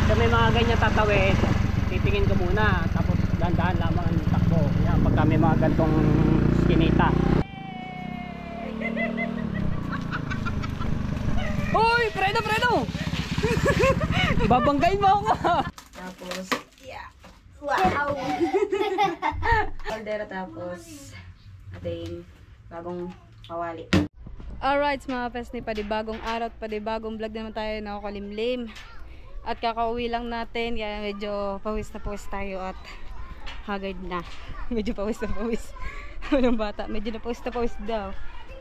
Pagka may mga ganyan tatawid, titingin ko muna, tapos dahan-dahan lamang ang takbo. Yan, pagka may mga gantong skinita. Hoy, Fredo, Fredo! Babanggain mo ako! Tapos, yeah. Wow! Caldera tapos ating bagong kawali. Alright mga pesni, padibagong araw at padibagong vlog naman tayo na kalimlim. At kakauwi lang natin, kaya medyo pawis na pawis tayo at haggard na. Medyo pawis na pawis. Walang bata, medyo na pawis daw.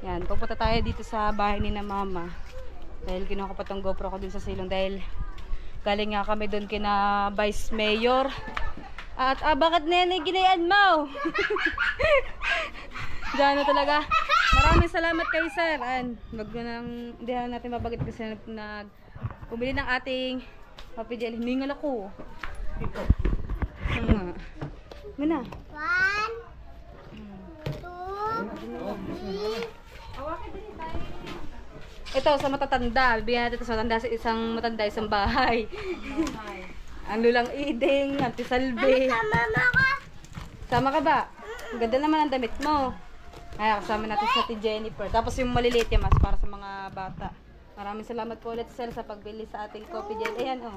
Yan, pupunta tayo dito sa bahay ni na mama. Dahil kinuha ko pa tong GoPro ko dun sa silong dahil galing nga kami dun kina Vice Mayor. At bakit nene ginayan mo? Diyan na talaga. Maraming salamat kay sir. Hindi na natin mabagit kasi bumili ng ating Papi Jelly. Hiningal ako. Muna. 1, 2, 3. Ito sa matatanda. Bigyan natin ito sa matanda sa isang matanda isang bahay. Ang lulang iding, antisalbe. Mama ko. Sama ka ba? Ang ganda naman ang damit mo. Ay, kasama natin sa Ate Jennifer. Tapos yung maliliit yung mas para sa mga bata. Maraming salamat po ulit sir sa pagbili sa ating coffee gel. Ayan oh.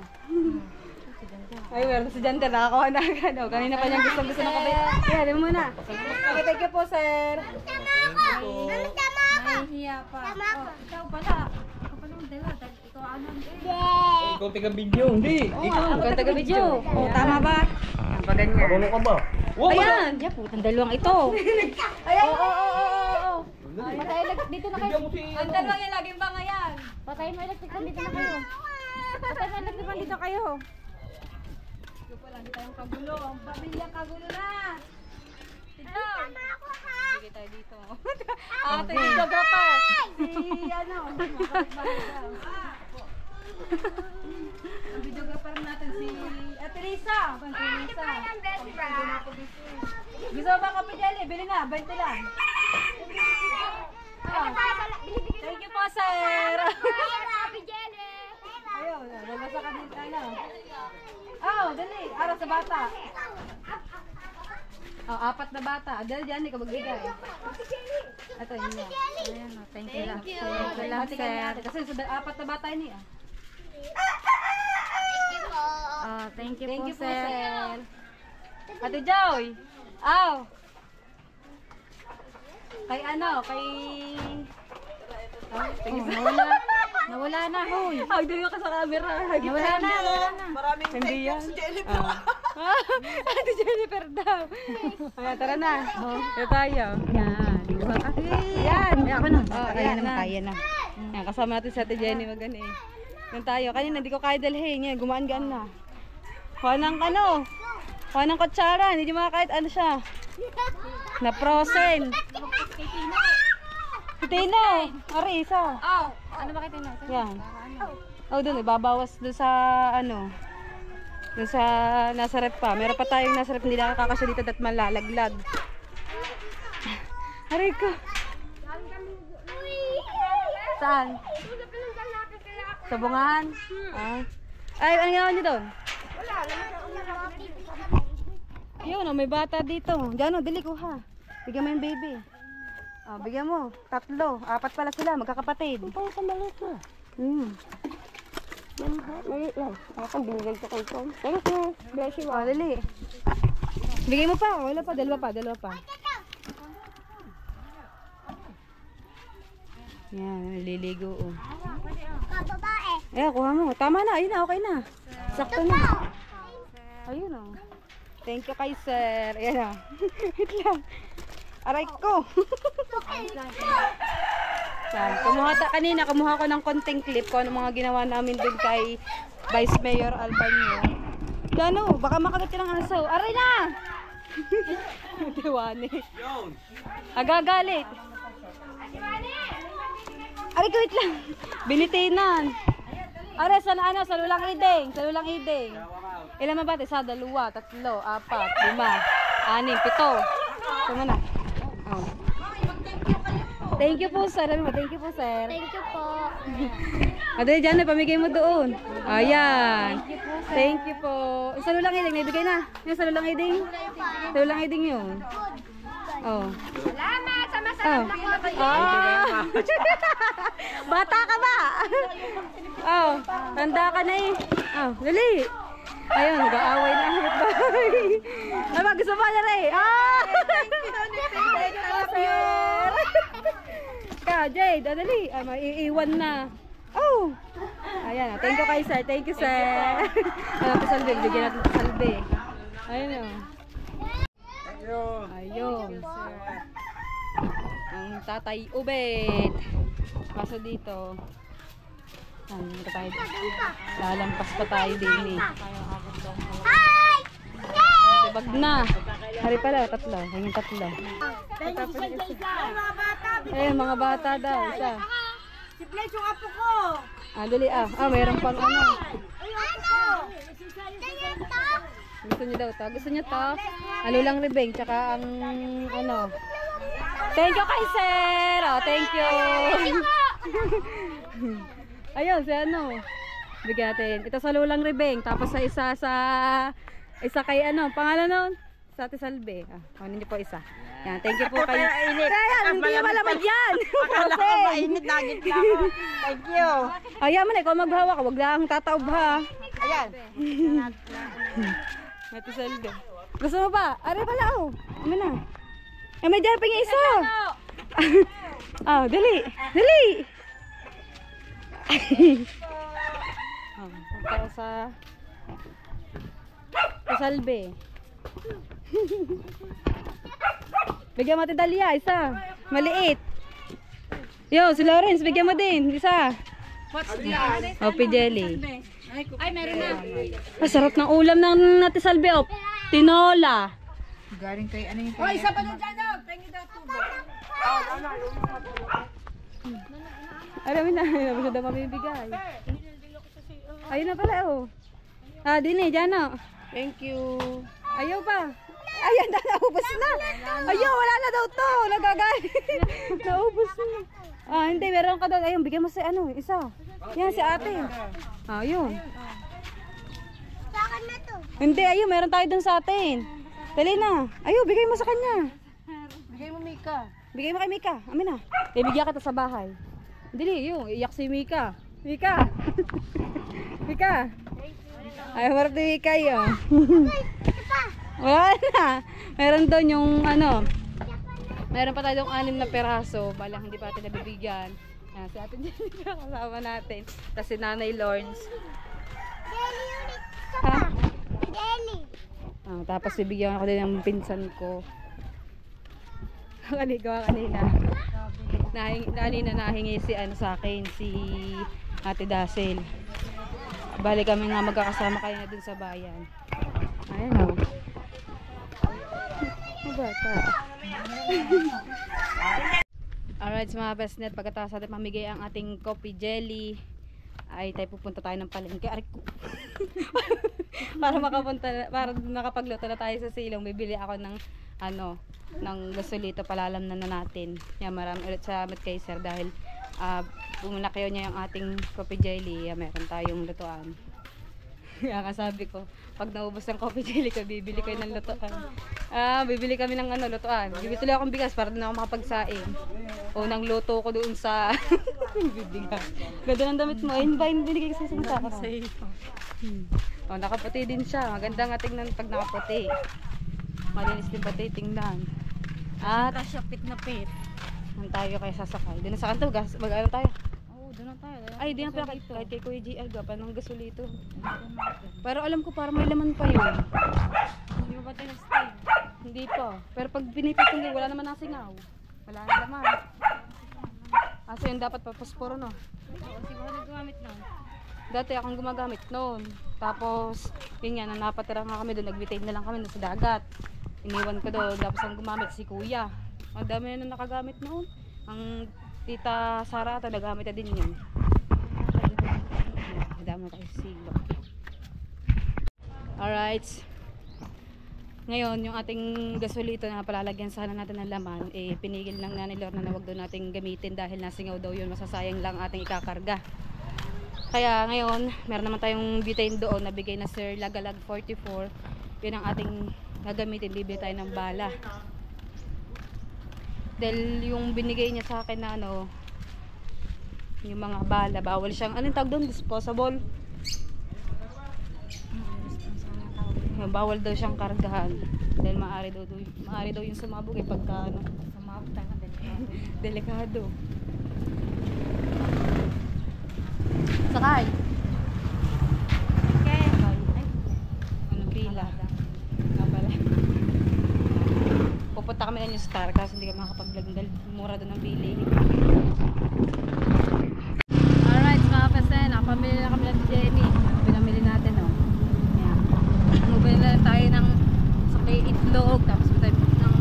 Ay, meron si Janter. Nakakawa na agad. Oh, kanina pa niyang gusto ng kape. Ayan, di mo muna. Okay, thank you po sir. Tama ako. Tama ako. Nahihiya pa. Tama ako. Ikaw pala. Ikaw pala yung dala. Ikaw ano? Yeah. Ikaw taga-video, hindi. Ikaw. Ako taga-video. Oh, tama ba? Ang paganyan. Marunong ka ba? Ayan! Yan po, ang dalawang ito. Ayan! Oo. Patay, dito na kayo. Ang dalawang yan, laging bangayan. Patay mo, electric dito na kayo. Patay mo, electric dito kayo. Ito pala, hindi tayong kagulo. Ang pamilyang kagulo na. Dito. Sige tayo dito. Ate, videographer. Si ano. Ang videographer natin si Ate Lisa. Ate Lisa. Gusto ba kape jelly? Bili na, 20 lang. Thank you po, sir. Ayun, nabasa ka din tayo. Dali. Ara sa bata. Apat na bata. Dali dyan, ikaw magbigay. Ito, yun na. Ayan, thank you lang. Salamat, sir. Kasi apat na bata yun eh. Thank you po, sir. Ate Joy. Kay ano, kay... Nawala na, hoy. Doon ka sa camera. Nawala na. Maraming Hindi yan. Ate Jennifer daw. Tara na. Tara tayo. Yan. Yan. Ako na. Kaya na. Yan, kasama natin sa Ate Jenny magano eh. Yan tayo. Kanina hindi ko kaya dalhin. Yan, gumaan-gaan na. Kuha ng kutsara. Hindi mo kahit ano siya. Na-frozen. Tino. Arisa. Ano ba kay Tino? Yan. Doon ibabawas doon sa ano. Doon sa nasa rep pa. Meron pa tayong nasa rep, hindi nakakasya dito at malalaglag. Aray ko. Saan? Sa bungahan? Ay, ano nga niyo doon? Yun, may bata dito. Diyan, dili ko ha. Bigyan mo yung baby. Bigyan mo. 3. 4 pala sila, magkakapatid. Pang sa maliit na. Maliit lang. Ako binigay ko kay Tom. Thank you. Bless you. Dali. Bigay mo pa. Wala pa. Dalawa pa. Yan, naliligo. Babae. Kuha mo. Tama na. Ayun na, okay na. Sakto na. Ayun o. Thank you kay sir. Ayan o. Wait lang. Aray ko. Yan. Kanina kumuha ko ng konting clip kung ano mga ginawa namin dun kay Vice Mayor Albanyo. Gano, baka makagat ka ng aso. Aray na! Tiwani. Agagalit. Aray ko, wait lang. Binitinan. Aray, sa lulang iding. Ilan mabati? 1, 2, 3, 4, 5, 6, 7. Ito mo na. Thank you po, sir. Ano mo? Thank you po, sir. Thank you po. Ate, dyan na, pamigay mo doon. Ayan. Thank you po. Yung salulang iding, naibigay na. Yung salulang iding. Salulang iding yun. Oh. Salamat sa masarap na coffee. Ah. Bata ka ba? Oh, tanda ka na eh. Oh, dali. Ayun, nag-aaway na ang bahay. Ay, ba, gusto mo na rin. Ah! Ka, Jade, dali. Ay, maiiwan na. Oh! Ayan, thank you kay sir. Thank you, sir. Alam ko, salve. Bigyan natin sa salve. Ayun, oh. Ayun, sir. Ang tatay ubed. Kaso dito. Ito tayo. Lalampas pa tayo din eh. Bag na. Hari pala, tatlo. Hanggang tatlo. Eh, mga bata daw. Isa. Si Pledge yung apo ko. Dali ah. Mayroon pang ano. Gusto niyo daw to? Gusto niyo to? Alulang ribeng, tsaka ang ano. Thank you kay sir. Oh, thank you. Ayun, si ano. Bigyan natin. Ito sa lulang ribeng. Tapos sa isa kay ano. Pangalan nun? Sa Ate Salve. Kunin niyo po isa. Yan, thank you po kayo. Ayan, hindi malamad yan. Akala ko mainit nagit lang. Thank you. Ayan man, ikaw maghawak. Huwag lang tataob ha. Ayan. Ate Salve. Gusto mo ba? Ari pala oh. Ano na? May dyan pa yung isa. Dali. Dali. Para sa Salve. Bigyan mo Ate Dalia, isa. Maliit. Yo, si Lawrence, bigyan mo din, isa. What's this? Opi jelly. Ay, meron na. Masarap ng ulam ng Ate Salve, oh. Tinola. Galing kay ano yung Oh, isa pa doon dyan, oh. Thank you daw po. Alam mo na, gusto daw mamibigay. Ayun na pala, oh. Din eh, dyan, oh. Thank you. Ayaw pa. Ayan na, naubos na. Ayaw, wala na daw to. Nagagalit. Naubos na. Hindi, meron ka daw. Ayun, bigyan mo si ano, isa. Yan, si ate. Ayun. Saan na to? Hindi, ayun, meron tayo dun sa atin. Dali na. Ayun, bigay mo sa kanya. Bigay mo, Mika. Bigay mo kay Mika. Amin na. Ibigyan kita sa bahay. Dali, yun. Iyak si Mika. Mika. Mika. Ay, marap ni Mika yun. Wala na. Meron doon yung ano. Meron pa tayong 6 na peraso. Balang hindi pa natin nabibigyan. Yan, si Ate Jenica kasama natin. Tapos si Nanay Lawrence. Jelly ulit. Ha? Jelly. Tapos bibigyan ako din ng pinsan ko. Kanina. Kanina nahingi si ano sa akin, si Ate Dasil. Bali kami nga magkakasama kayo na dun sa bayan. Ayan o. Bata. Alright, mga bestnet, pagkatapos natin mamigay ang ating coffee jelly, ay tayo pupunta tayo ng palengke. Aray ko. para makapagluto na tayo sa silong, bibili ako ng ano, ng gasolito, palalam na natin. Yan, marami ulit salamat kay sir dahil bumunakayo niya yung ating coffee jelly. Yan, meron tayong lutuan. Kaya kasabi ko, pag naubos ang coffee jelly ko, bibili kayo ng lutuan. Bibili kami ng ano, lutuan. Bibili tuloy akong bigas para doon ako makapagsaing. Unang luto ko doon sa bibigan. Ganda ng damit mo. Ayun ba yung binigay ko sa isang tao? Nakaputi din siya. Maganda nga tingnan pag nakaputi. Malinis din pati tingnan. At Siya pit na pit. tayo kaya sasakay. Doon na sa kanto, mag-ano tayo? Doon na tayo. Ay, di na pala kahit kay Kuya GR, gapa ng gasolito. Pero alam ko parang may laman pa yun. Hindi mo ba tayo nag-stay? Hindi pa. Pero pag pinipitong wala naman nang singaw. Wala na naman. Kaso yun dapat paposporo, no? Siguro nag-gamit na. Dati akong gumagamit noon. Tapos, yun nga, nang napatira nga kami doon, nag-retain na lang kami doon sa dagat. Iniwan ko doon, tapos ang gumamit si Kuya. Ang dami na nakagamit noon. Ang tita Sara ata, nagamit na din yun. Ang dami na tayo silo. Alright. Ngayon, yung ating gasolito na palalagyan sana natin ng laman, pinigil ng Nanay Lorna na wag daw nating gamitin dahil nasingaw daw yun, masasayang lang ating ikakarga. Kaya ngayon, meron naman tayong butane doon na bigay na Sir Lagalag 44. Yun ang ating gagamitin, bibili tayo ng bala. Dahil yung binigay niya sa akin na yung mga bala, bawal siyang, anong tawag doon? Disposable. Bawal daw siyang kargahan. Dahil maaari daw yung sumabog pagka Sumabot tayo ng delikado. delikado. Sakay. Okay. Ay, Ano pila? Nga pala. Pupunta kami na yung Star kasi hindi kami makakapag-vlog dahil mura doon ang bili. Alright, mga pesen, nakapamili na kami ng Jenny. Pinamili natin, Ayan. Mubili na lang tayo ng sakay itlog, tapos tayo ng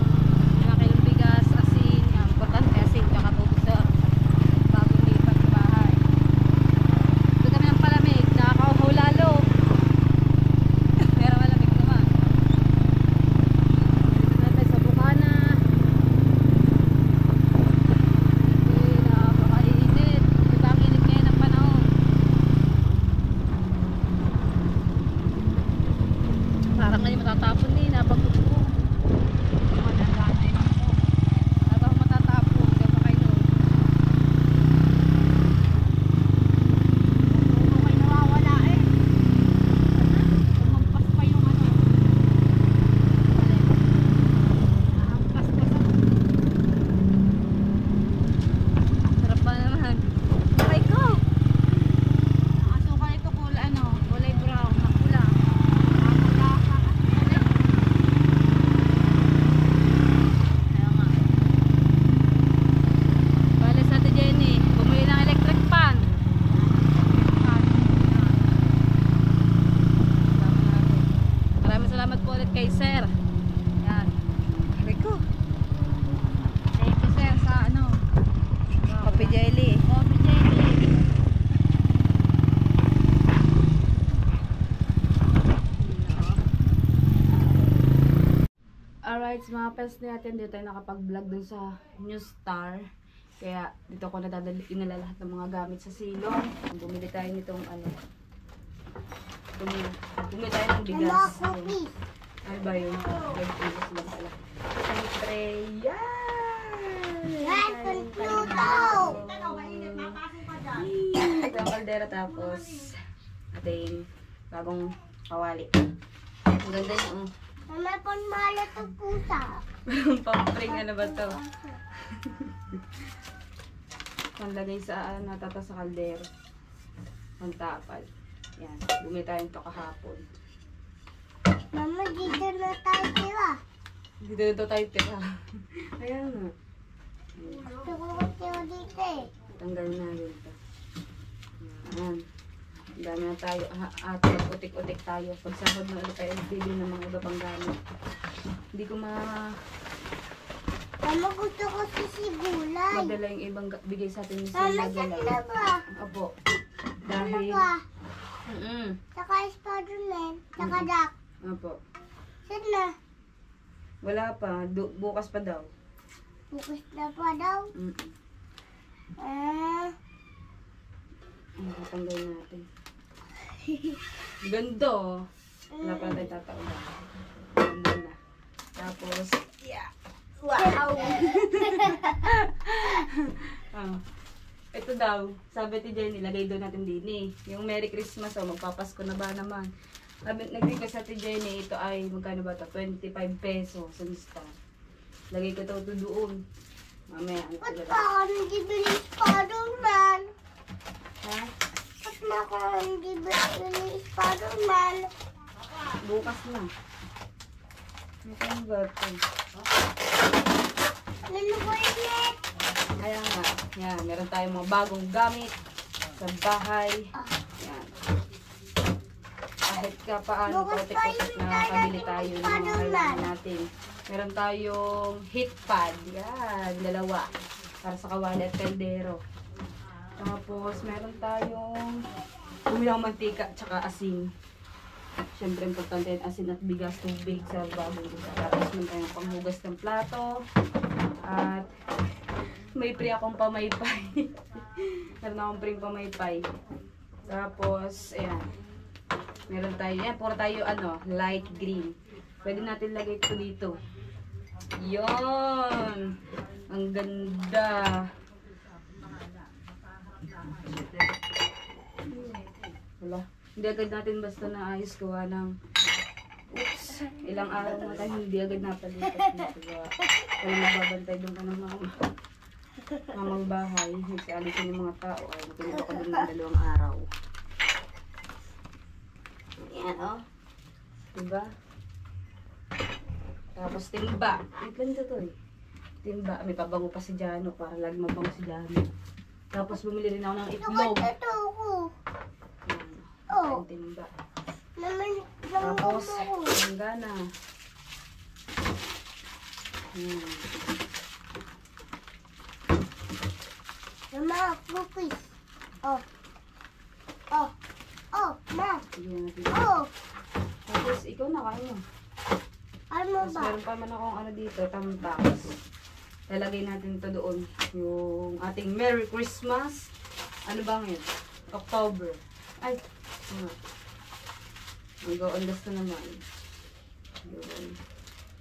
5 kilong bigas, asin, importante asin, tsaka tubig sa bagong lipat sa bahay. Doon kami ng palamig, nakakauhaw lalo. Pero malamig naman. Dito na tayo sa Bukana. Napakainit. Diba ang init ngayon ng panahon? Parang ngayon matatapon din, napagod ko. Parang matatapon, hindi pa kayo nun. may nawawala eh. Kumampas pa yung Nahampas pa sa Sarap pa naman. Aray ko! nakasukal ito kulay brown na pula. Kaya nga. Bale sa Ate Jenny, bumili ng electric fan. Maraming salamat po ulit kay Sir. Yan. Aray ko. Thank you sir sa Coffee jelly. coffee jelly. Alright, mga pals natin, dito tayo nakapag-vlog dun sa New Star. Kaya dito ko inala lahat ng mga gamit sa silong. Bumili tayo nitong bumili tayo ng bigas. Ano ba yun? Bigas lang pala. Siyempre, yan! Ito ang kaldera tapos ating bagong kawali. Ang ganda yun, Mama, panmalat ang pusa. Pampring, ano ba to? Panlagay sa natata sa kaldero. Pantapal. Yan. Bumili tayo nito kahapon. Mama, dito na tayo tira. Dito tayo tira. Ayan nga. Gusto ko tira dito eh. Tanggalin natin ito. Ayan. Ang dami na tayo. At mag-utik-utik tayo. Pag sahod na ulit tayo, bibili ng mga iba pang gamit. Hindi ko Mama, gusto ko si gulay. madala yung ibang bigay sa atin ni Sir Mama, Madala. saan na ba? Opo. Ano Dahil, ba? Saka Spider-Man, saka Duck. opo. Saan na? Wala pa. Bukas pa daw. Bukas na pa daw. Ah, Ang tatanggalin natin. Ganda oh. Wala pa tayo tataulan. Ganda na. Tapos, wow. ito daw, sabi ti Jenny, lagay daw natin din eh. Yung Merry Christmas oh, magpapasko na ba naman. Nag-request sa ti Jenny, ito ay, magkano ba ito? 25 pesos sa Star. Lagay ko ito doon. Mamaya, ano Ba't ko pa ako nagibili Spider-Man? Ha? Ba't na ako nagibili Spider-Man? Bukas na. Ano ba ito? Ano ba yun? Kaya nga, yan, meron tayong mga bagong gamit sa bahay. Yan. Kahit ka paano, kotek-kotek na nakabili tayo ng mga kailangan natin. Meron tayong heat pad. Yan, dalawa. Para sa kawali at kaldero. Tapos, meron tayong bumili akong mantika tsaka asin. Siyempre, importante yung asin at bigas, tubig sa bagong isa. Tapos, may tayong panghugas ng plato. At, may pre akong pamaypay. Meron akong pre pamaypay. Tapos, ayan. Meron tayo, yan, puro tayo, light green. Pwede natin lagay ito dito. Yon, ang ganda. Wala. Hindi agad natin basta naayos gawa ng ilang araw na tayo hindi agad napalipat dito. Kaya nababantay doon ka ng mamang bahay. Nagsialisin yung mga tao. Ay, natulog ako doon ng 2 araw. Ayan, oh. Diba? Tapos timba. Wait lang dito eh. Timba. May pabango pa si Jano para lagi mabango si Jano. Tapos bumili rin ako ng itlog. Ito ko. Oh. Timba. Tapos, langgana. Mama, cookies. Oh. Oh. Oh, ma. Bigyan natin. Oh. Tapos, ikaw na kain mo. Ano Tapos, ba? meron pa man akong dito, tamtax. Lalagay natin ito doon. Yung ating Merry Christmas. Ano ba ngayon? October. Ay, mag-o-ondas na naman. Yun.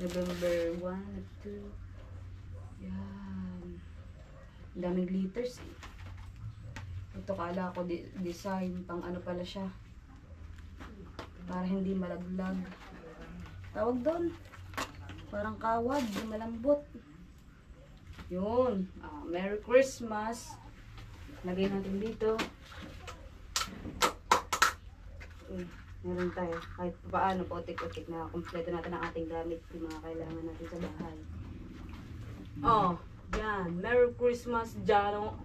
November 1 at 2. Yan. Ang daming glitters eh. Ito kala ko design pang ano pala siya. Para hindi malaglag. Tawag doon. Parang kawad, malambot. Yun. Merry Christmas. Lagay natin dito. Meron tayo. Kahit paano, putik-putik na kompleto natin ang ating gamit. Yung mga kailangan natin sa bahay. Oh, yan. Merry Christmas, Jano.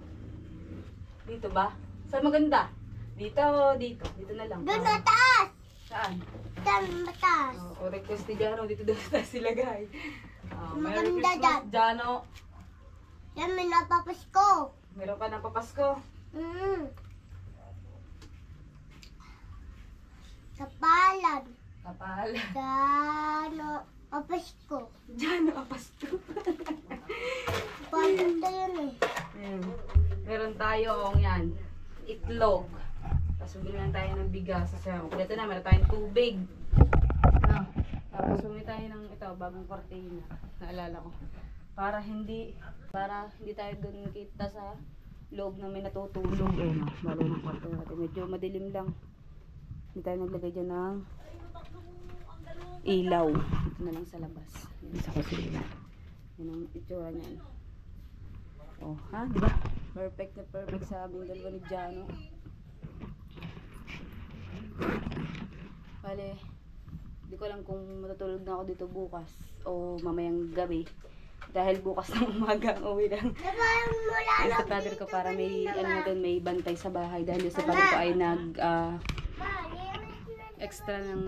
Dito ba? Saan maganda? Dito o dito? Dito na lang. Doon na taas. Saan? Doon mataas. O request ni Jano. Dito doon na silagay. Merry Maganda Christmas, Jano. Yan, may napapasko. Meron ka na papasko. Kapalan. Kapal. Gano. Papasko. Jano, papasko. Paano tayo yun eh? Ayan. Meron tayong yan. Itlog. Tapos bumili lang tayo ng bigas. Kasi kompleto na, meron tayong tubig. Tapos bumili tayo ng ito, bagong kortina. Naalala ko. Para hindi tayo dun kita sa loob na may natutulog. Balo ng kwarto natin. Medyo madilim lang. Hindi tayo naglagay dyan ng ilaw. Ito na lang sa labas. Yan sa kusina. Yan ang itsura niyan. Oh, ha? Diba? Perfect na perfect sa aming dalawa ni Jano. Bale, di ko alam kung matutulog na ako dito bukas o mamayang gabi. Dahil bukas ng umaga ang uwi lang. Yung sa father ko para may, may bantay sa bahay. Dahil yung sa father ko ay extra ng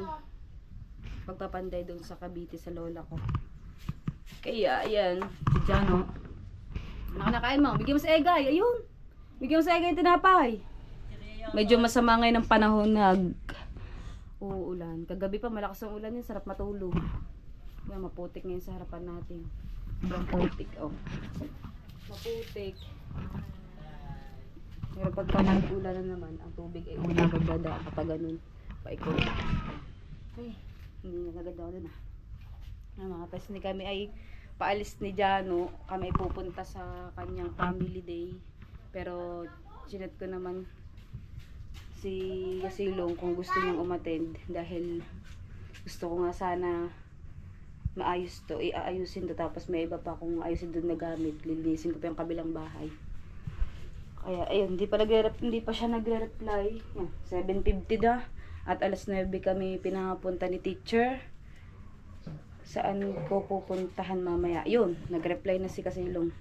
pagpapanday doon sa Cavite sa lola ko. Kaya, ayan, si Jano. Nakain mo, bigyan mo sa egay, ayun. Bigyan mo sa egay yung tinapay. Medyo masama ngayon ang panahon, uulan. Kagabi pa malakas ang ulan yun, sarap matulog. Yan, maputik ngayon sa harapan natin. Maputik, oh. Maputik. Pero pagka nag-ulan na naman, ang tubig ay ulan pagdada kapag ganun. Paikot. Ay, hindi na naganda ako dun mga pes ni kami ay paalis ni Jano. Kami ay pupunta sa kanyang family day. Pero chinat ko naman si Yasilong kung gusto niyang umattend. Dahil gusto ko nga sana maayos to, iaayusin to, tapos may iba pa akong ayusin doon na gamit, lilinisin ko pa yung kabilang bahay. Kaya ayun, hindi pa siya nagre-reply. 7:50 na at alas 9 kami pinapunta ni teacher. Saan ko pupuntahan mamaya? Yun, nag-reply na si Kasilong.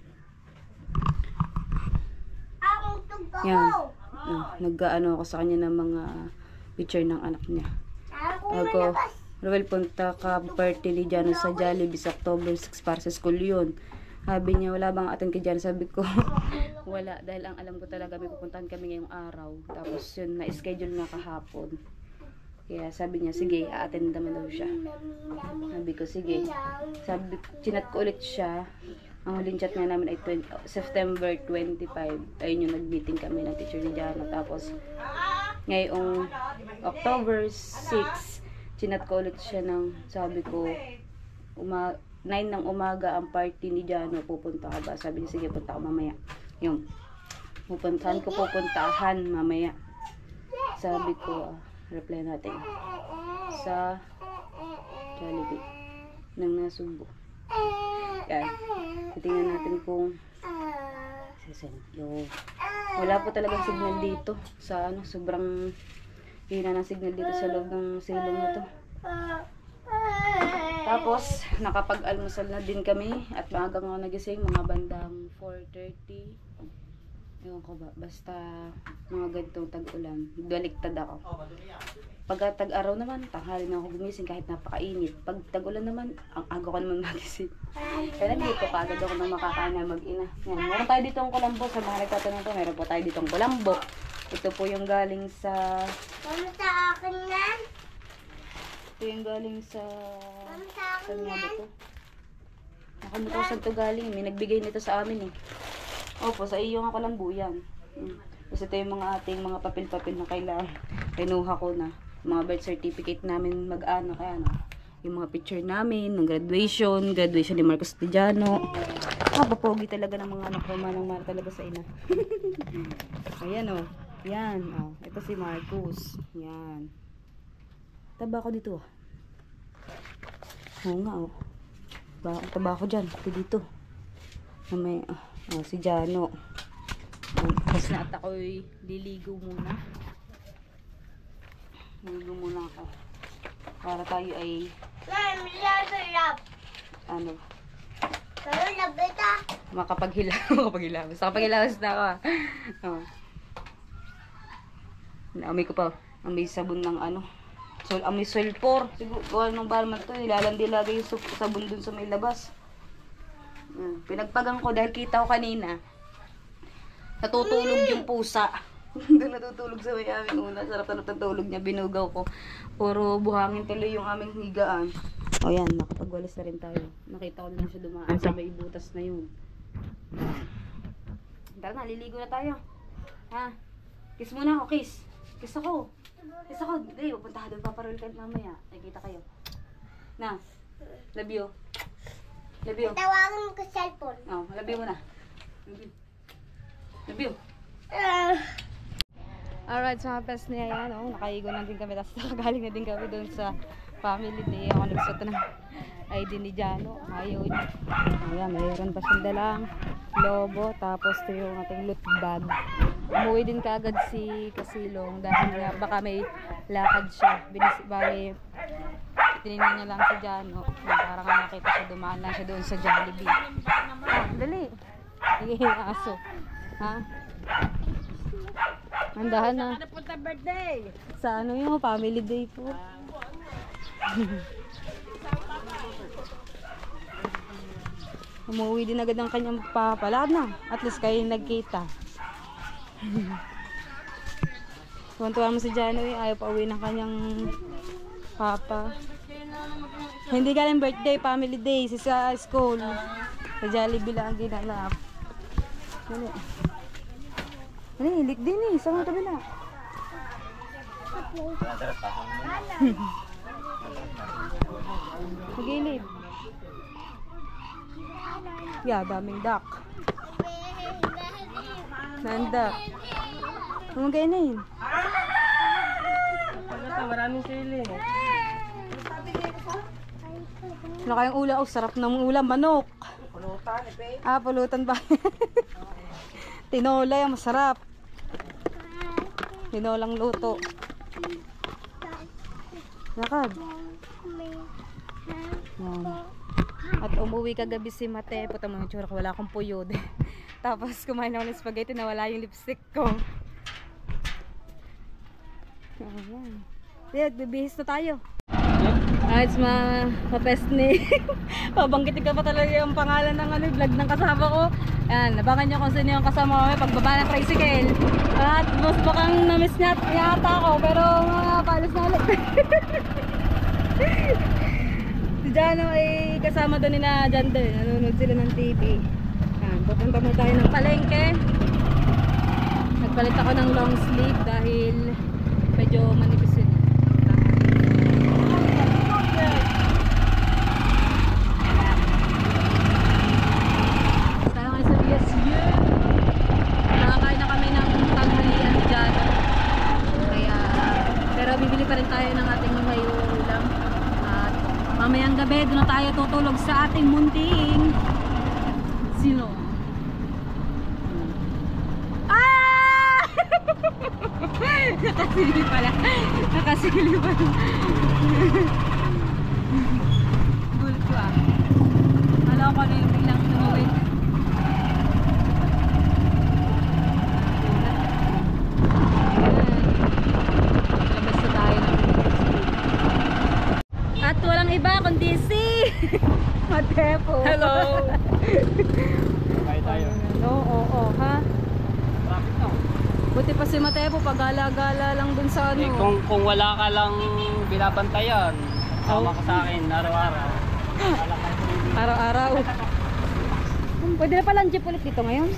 Yan, nag-ano ako sa kanya ng mga picture ng anak niya. Ako, Roel, punta ka party ni Jano sa Jollibee sa October 6 para sa school yun. Sabi niya, wala bang attend kay Jano? Sabi ko, wala. Dahil ang alam ko talaga, may pupuntahan kami ngayong araw. Tapos yun, na-schedule nga kahapon. Kaya sabi niya, sige, a-attend naman daw siya. Sabi ko, sige. Chinat ko ulit siya. Ang huling chat nga namin ay September 25. Ayun yung nag-meeting kami ng teacher ni Jano. Tapos, ngayong October 6, chinat ko ulit siya ng, sabi ko, 9 ng umaga ang party ni Jano. Pupunta ka ba? Sabi niya, sige, punta ako mamaya. Yung, saan ko pupuntahan mamaya? Sabi ko, reply natin. Sa Jollibee ng Nasubo. Yan. Titingnan natin kung wala po talagang signal dito sa ano, sobrang hina ng signal dito sa loob ng silong na to. Tapos nakapag-almusal na din kami at maagang ako nagising, mga bandang 4:30. Ewan ko ba, basta mga ganitong tag-ulan, baliktad ako. Pag tag-araw naman, tanghali na ako gumising kahit napakainit. Pag tag-ulan naman, ang aga ko naman magising. Kaya nandito ka, agad ako nang makakain na mag-ina. Yan, meron tayo dito ang kulambo. Sa mga nagtatanong ko, meron po tayo dito ang kulambo. Ito po yung galing sa... Mama, sa akin yan. Ito yung galing sa... Mama, sa akin Saan nga ba yan. ito? Nakalimutan ko saan ito galing. May nagbigay nito sa amin eh. Opo, sa iyo nga kulambo yan. Tapos ito yung mga ating mga papel-papel na kailangan. Kinuha ko na. Mga birth certificate namin mag-ano, kaya no. Yung mga picture namin ng graduation ni Marcos Tijano. Papogi talaga ng mga anak ko, manang talaga sa ina. Ayan o. Yan o. Ito si Marcos. Yan. Taba ko dito. Oo nga o. Taba ko dyan. Ito dito. May, si Jano. Tapos na at ako'y liligo muna. Liligo muna ako. Para tayo ay ano? Makapaghilawas. Makapaghilawas na ako. Oh. Naamoy ko pa. Amoy sabon ng ano. Amoy sulfur. Siguro, gawa ng balmat to. Ilalandi lagi yung sabon dun sa may labas. Pinagpagang ko dahil kita ko kanina. Natutulog yung pusa. Doon natutulog sa may aming una. Sarap na natutulog niya. Binugaw ko. Puro buhangin tuloy yung aming higaan. O yan, nakapagwalis na rin tayo. Nakita ko lang siya dumaan sa may butas na yun. Tara na, liligo na tayo. Ha? Kiss muna ako, kiss. Kiss ako. Kiss ako. Hindi, pupunta ka doon. Paparol ka mamaya. Nakikita kayo. Na. Love you. Love you. Tawagan ko cellphone. Oh, love you muna. Love you. Love you. Alright, so mga pes niya yan, oh, nakaigo na din kami, tapos nakagaling na din kami doon sa family day. Ako nagsuot ng ID ni Jano, ayun. Ayan, mayroon pa siyang dalang lobo, tapos ito yung ating loot bag. Umuwi din kaagad si Kasilong dahil nga baka may lakad siya. Bali, tinignan niya lang si Jano, para nga nakita siya, dumaan lang siya doon sa Jollibee. Dali, nagiging aso. Ha? Mandahan na. Ano punta birthday? Sa ano yung family day po. Umuwi din agad ang kanyang papalad na. At least kayo nagkita. Tuwan-tuwan mo si Jano eh. Ayaw pa uwi ng kanyang papa. Hindi galing birthday, family day. Sa school. Sa Jollibee lang ang ginanap. Ano? Ano, hilik din eh. Saan mo tabi na? Magilid. Yeah, daming duck. Nanda. Umagay na yun. Maraming sili. Ano kayong ulam? Oh, sarap ng ulam. Manok. Pulutan, eh. Pulutan ba? Tinola yung masarap. Tinolang luto. Lakad. Yan. At umuwi kagabi si Mate. Puta mo yung tsura ko. Wala akong puyod. Tapos kumain ako ng spaghetti. Nawala yung lipstick ko. Ayan. Bibihis na tayo. Alright, mga kapes ni pabangkitin ka pa talaga yung pangalan ng ano, vlog ng kasama ko. Ayan, nabangan nyo kung sino yung kasama ko pagbaba ng tricycle. At mas bakang na-miss niya yata ako. Pero mga alis na ulit. Si Jano ay kasama doon ni na Jander. Nanonood sila ng TV. Yan, pupunta mo tayo ng palengke. Nagpalit ako ng long sleeve dahil medyo manipis yun. Tayo ngayon sa BSU. Nakakain na kami ng tanghalian dyan. Kaya, pero bibili pa rin tayo ng ating may ulam. At mamayang gabi, doon na tayo tutulog sa ating munting silo. Nakasili pala. Nakasili pala. Gulat ko ah. Alam ko na yung biglang tumawid. Labas na tayo ng at walang iba kundi si Matepo. Hello! Kaya tayo. Oo, ha? Traffic na. Buti pa si Matepo, pag-gala-gala lang dun sa ano. Eh, kung wala ka lang binabantayan, sama ka sa akin araw-araw. Wala ka Araw-araw. Pwede na palang jeep ulit dito ngayon.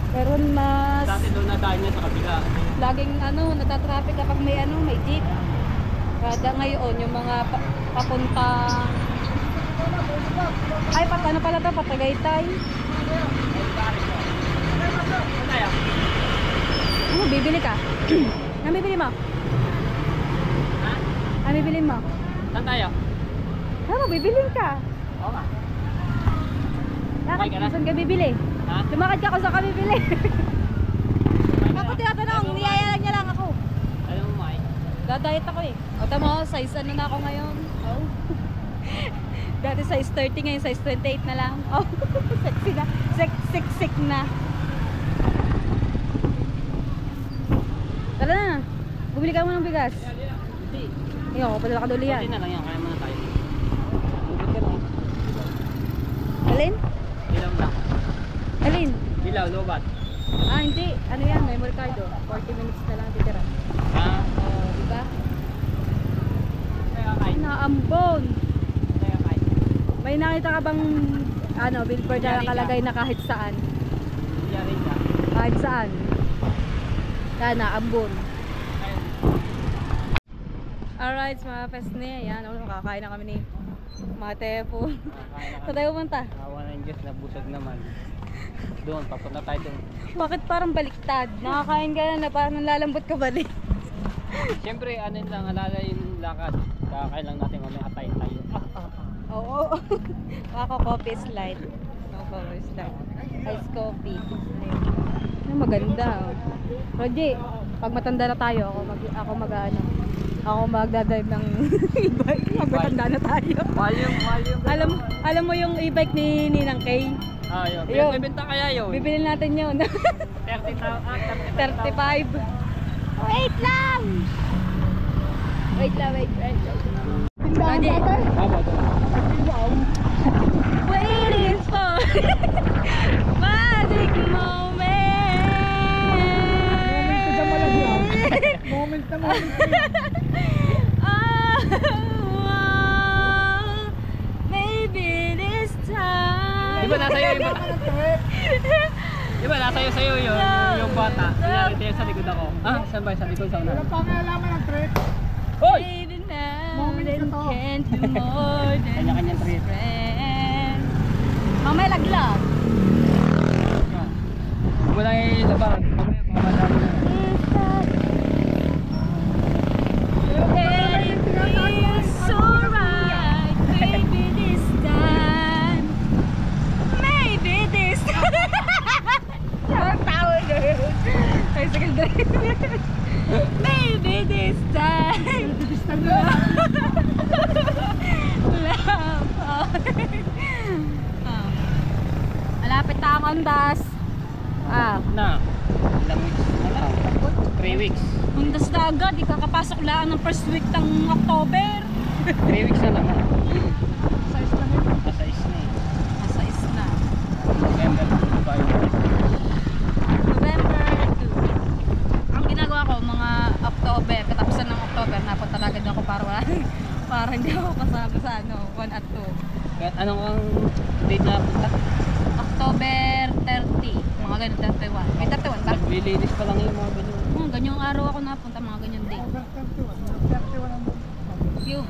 Pero mas dati doon na tayo niya sa kabila. laging ano, natatraffic kapag may ano, may jeep. Kada ngayon, yung mga papuntang ay, ano pala to, Patagaytay. Ano, bibili ka? Ano bibili mo? Ha? Ano bibili mo? Saan tayo? Ano, bibili ka? Oo nga. Lakad Kumain ka na? saan ka bibili? Ha? Lumakad ka kung saan ka bibili. Kumain ka Ako na? tinatanong, niyayalan niya lang ako. Alam mo, Mai? Dadayet ako eh. O tama, size ano na ako ngayon. Oh. Dati size 30, ngayon size 28 na lang. Oh, sexy na. Sick na. Tara na. Bumili ka mo ng bigas. Hindi. Ayoko, padala ka doon yan. Hindi na lang yan. Kaya muna tayo. Alin? Dilaw lang. Alin? Dilaw, lobat. Ah, hindi. Ano yan? May Mercado. 40 minutes na lang titira. Ha? Oh, diba? Kaya kain. Naambon. Kaya kain. May nakita ka bang ano, billboard na nakalagay na kahit saan? Yari ka. Kahit saan? Yan, naambon. Ayun. Alright, mga pesne. Ayan, nakakain na kami ni Matepo. Kakain na Saan tayo pumunta? Awa ng Diyos, nabusog naman. Doon, papunta tayo doon. Bakit parang baliktad? Nakakain ka na parang lalambot ka balik. Siyempre, ano lang, alala yung lakad. Kakain lang natin, mamaya atayin tayo. Oo. Ako coffee slide. No coffee slide. Ice coffee. Ano maganda. Oh. Roger, pag matanda na tayo, ako magdadrive ng e-bike. Pag matanda na tayo. Mahal yung. Alam mo yung e-bike ni Ninang Kay? Ah, yun. Ayun. Bibenta kaya yun? Bibili natin yun. 30,000. 35. Wait lang! Wait lang. Roger. Waiting for magic moment. Moment na Maybe this time. Di ba nasa iyo yung bata? Di ba nasa iyo sa'yo yun? Yung bata. Kunyari tayo sa likod ako. Ah, saan ba? Sa likod sa una. Wala pangalaman ng trip. Hoy! Baby, now Moment na to. can't do more than Kanya-kanyang trip. friend. Mamaya laglag. Wala yung labang. Mamaya kumamadami na. It's alright, maybe this time. Maybe this time. Bicycle drive. Maybe this time. Malapit na ang ondas. Na. Ilang weeks na lang. 3 weeks. Ondas na agad, ikakapasok lang ng first week ng October. 3 weeks na lang. Size lang yun. Nasa is na eh. Nasa is na. November 2. November 2. Ang ginagawa ko, mga October, katapusan ng October, Para hindi ako kasama sa 1 at 2. Kahit anong ang date na punta? October 30, mga ganun 31. May 31 ba? Naglilinis pa lang yung mga ganyan. Ganyang araw ako napunta, mga ganyan din. Phew.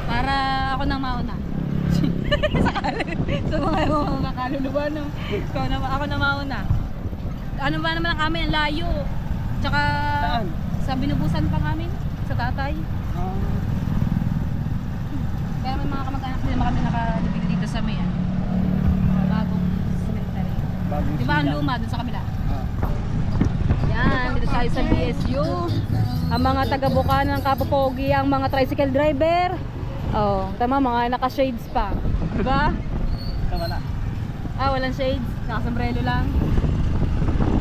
Para ako nang mauna. Sa mga kaluluwa, no? Ako na mauna. Ano ba naman ang amin, ang layo. Tsaka Saan? sa binubusan pa namin, sa tatay. Ah, Pero may mga kamag-anak din naman kami nakalibig dito sa may bagong cemetery. bagong Di ba ang silang. luma dun sa kabila? Ah. Yan, dito tayo sa BSU. Ang mga taga-Bukana ng Kapopogi, ang mga tricycle driver. Oh, tama, mga naka-shades pa. Diba? Tama na. Ah, walang shades. Naka-sombrero lang.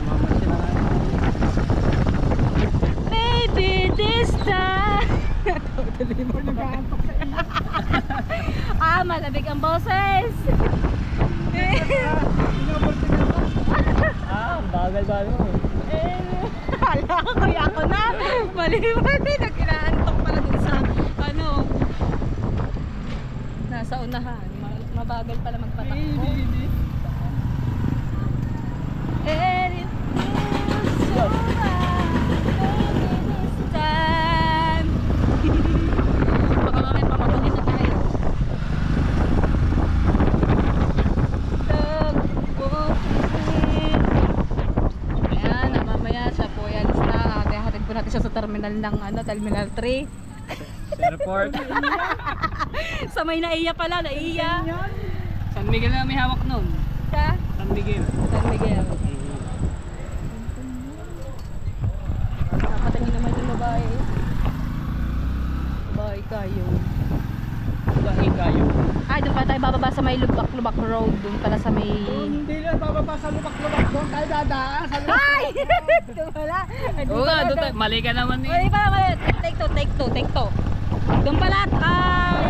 Mama sila nga. Baby, this time. Malamig ang boses. Bagal-bagal mo. Hala ko, kaya ako na. Mali-mali. Nag-inaantok pala dun sa, nasa unahan. Mabagal pala magpatakbo. And it feels so right, this time. Baka mamaya pamatuhin na tayo. Ayan, mamaya siya po yan. Hatid po natin siya sa terminal ng Terminal 3. Sa airport. Sa may naiya pala, naiya. San Miguel na may hawak nun. Sa San Miguel. San Miguel. Nakatingin naman yung babae. Babae kayo. Bahay kayo. Ay, doon pa tayo bababa sa may Lubak-Lubak Road. Doon pala sa may... Hindi lang bababa sa lubak-lubak. Doon tayo dadaan sa lubak. Ay! Doon pala. Oo nga, doon tayo. Mali ka naman eh. Mali pala, mali. Take two. Doon pala, yung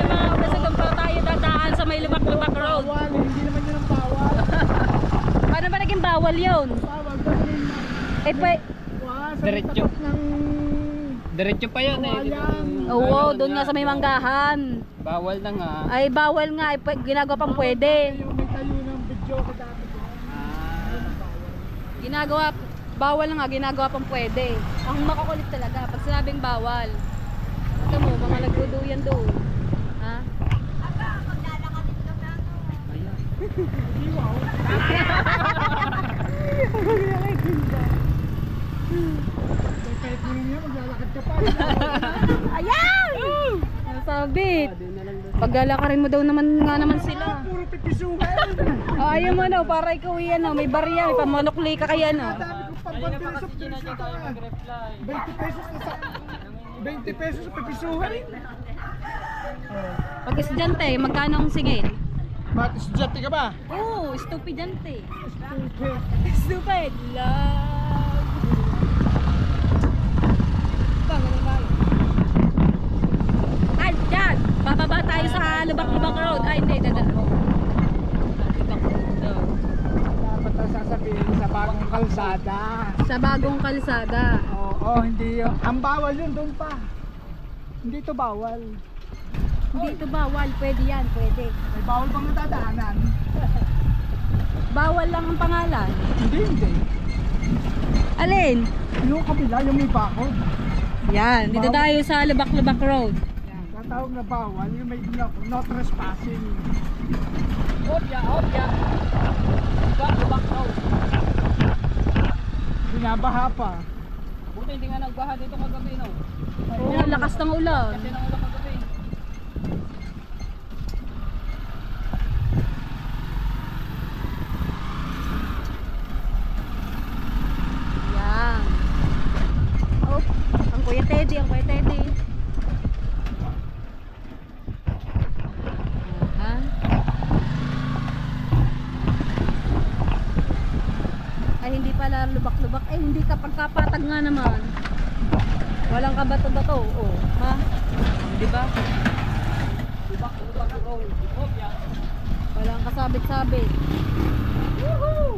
mga kasi doon pala tayo dadaan sa may Lubak-Lubak Road. Bawal, hindi naman yun ang bawal. Paano ba naging bawal yun? Bawal kasi Eh, sa Diretso. tapat ng Diretso pa yun eh. Kawayan. oo, doon nga sa may manggahan. Bawal na nga. Ay, bawal nga. Ginagawa pang pwede. yung may tayo ng video ko dati. Ginagawa, bawal nga, ginagawa pang pwede. Ang makakulit talaga, pag sinabing bawal. Ito mo, mga nagduduyan doon. Ha? Kahit mo niya, maglalakad ka pa. Ayan! Nasabit. Paglalakarin mo daw naman sila. Puro pipisuhan. Oh, ayaw mo no, para ikaw yan, may barya, may pamanukli ka kaya no. Dami kong pagbantila sa pipisuhan. 20 pesos na sa 20 pesos sa pipisuhan. Pag estudyante, magkano ang singil? Bakit estudyante ka ba? Oo, estupidyante. Stupid. Stupid love. Ganun ba? Ay, dyan! Bababa tayo sa Lubak-Lubak Road. Ay, hindi, dada. Lubak Road daw. Dapat ang sasabihin sa bagong kalsada. Sa bagong kalsada. Oo, hindi yun. Ang bawal yun doon pa. Hindi ito bawal. Hindi ito bawal. Pwede yan, pwede. May bawal bang natadaanan? Bawal lang ang pangalan. Hindi. Alin? Yung kabila, yung may bakod. Yan, dito tayo sa Lubak-Lubak Road. Tatawag na bawal, yung may no trespassing. Opya. Lubak Road. Binabaha pa. Buti hindi nga nagbaha dito kagabi no. Oo, ang lakas ng ulan. Kasi nang ulan kagabi. Yan. Oh, ang Kuya Teddy. Aha. Ay, hindi pala lubak-lubak. Ay, hindi kapag kapatag nga naman. Walang kabato-bato. Oh, ha? Di ba? Lubak Road. Opya. Walang kasabit-sabit. Woohoo!